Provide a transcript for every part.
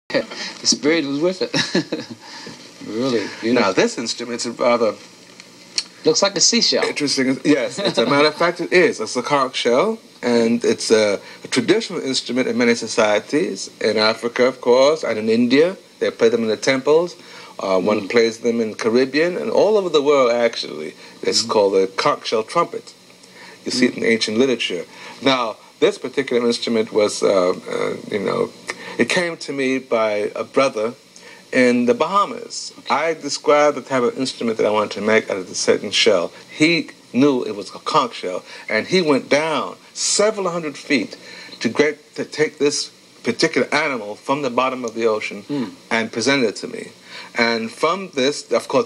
The spirit was with it. Really beautiful. Now this instrument is rather... Looks like a seashell. Interesting. Yes, as a matter of fact, it is. It's a conch shell, and it's a traditional instrument in many societies. In Africa, of course, and in India, they play them in the temples. One plays them in Caribbean, and all over the world, actually. It's called the conch shell trumpet. You see it in ancient literature. Now, this particular instrument was, it came to me by a brother in the Bahamas. Okay. I described the type of instrument that I wanted to make out of a certain shell. He knew it was a conch shell, and he went down several hundred feet to take this particular animal from the bottom of the ocean and present it to me. And from this, of course,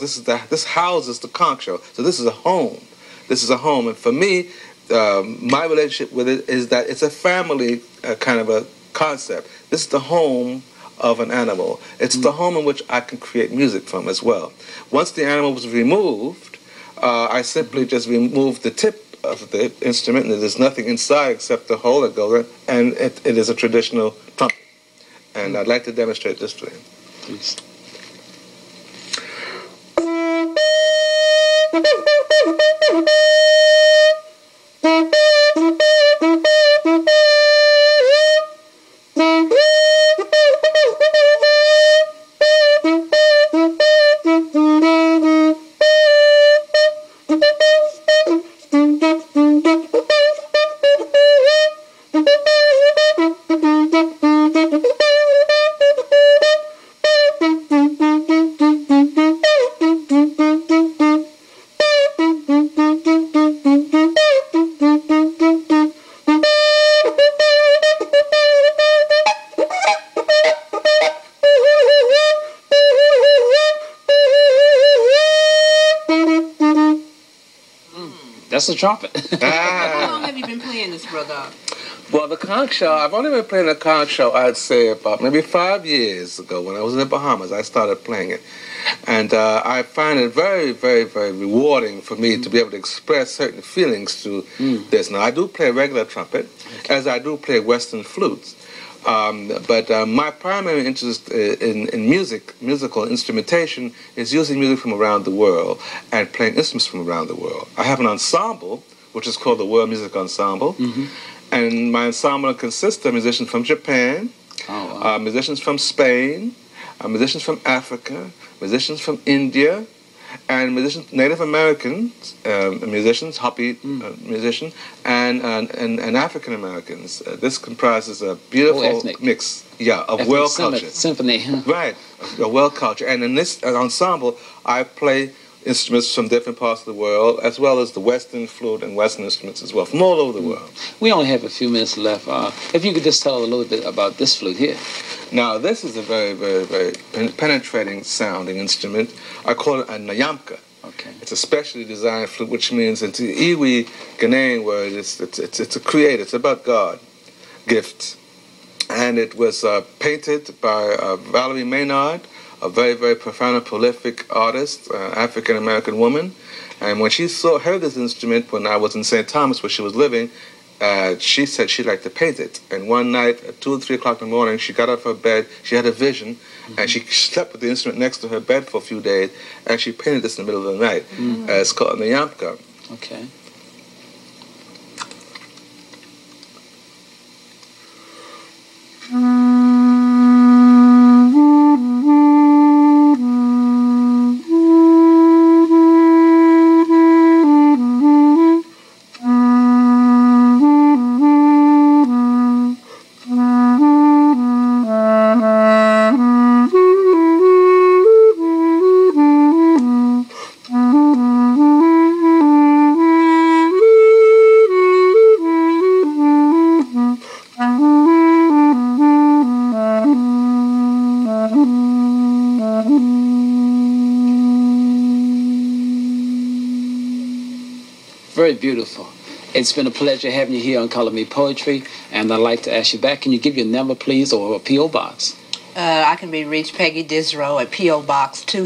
this houses the conch shell. So this is a home. This is a home, and for me, my relationship with it is that it's a family kind of a concept. This is the home of an animal. It's the home in which I can create music from as well. Once the animal was removed, I simply just removed the tip of the instrument, and there's nothing inside except the hole that goes in, and it is a traditional trumpet. And I'd like to demonstrate this to you. Please. That's a trumpet. How long have you been playing this, Brotha? Well, the conch shell, I've only been playing the conch shell, I'd say, about maybe 5 years ago. When I was in the Bahamas, I started playing it. And I find it very, very, very rewarding for me to be able to express certain feelings through this. Now, I do play regular trumpet, as I do play Western flutes. But my primary interest in musical instrumentation is using music from around the world and playing instruments from around the world. I have an ensemble, which is called the World Music Ensemble, and my ensemble consists of musicians from Japan, musicians from Spain, musicians from Africa, musicians from India, and musicians, Native Americans, musicians, Hopi musicians, and African Americans. This comprises a beautiful mix, of world culture. Symphony. Right, a world culture. And in this ensemble, I play instruments from different parts of the world, as well as the Western flute and Western instruments as well, from all over the world. We only have a few minutes left. If you could just tell a little bit about this flute here. Now, this is a very, very, very penetrating sounding instrument. I call it a nyamka. Okay. It's a specially designed flute, which means, it's an Iwi Ghanaian word, it's a creator, it's about God, gift. And it was painted by Valerie Maynard, a very, very profound and prolific artist, African-American woman. And when she heard this instrument when I was in St. Thomas, where she was living, she said she'd like to paint it. And one night at 2 or 3 o'clock in the morning, she got out of her bed, she had a vision, and she slept with the instrument next to her bed for a few days, and she painted this in the middle of the night. It's called the nyamka. Okay. Very beautiful. It's been a pleasure having you here on Color Me Poetry, and I'd like to ask you back, can you give your number, please, or a P.O. Box? I can be reached Peggy Disrow at P.O. Box 2.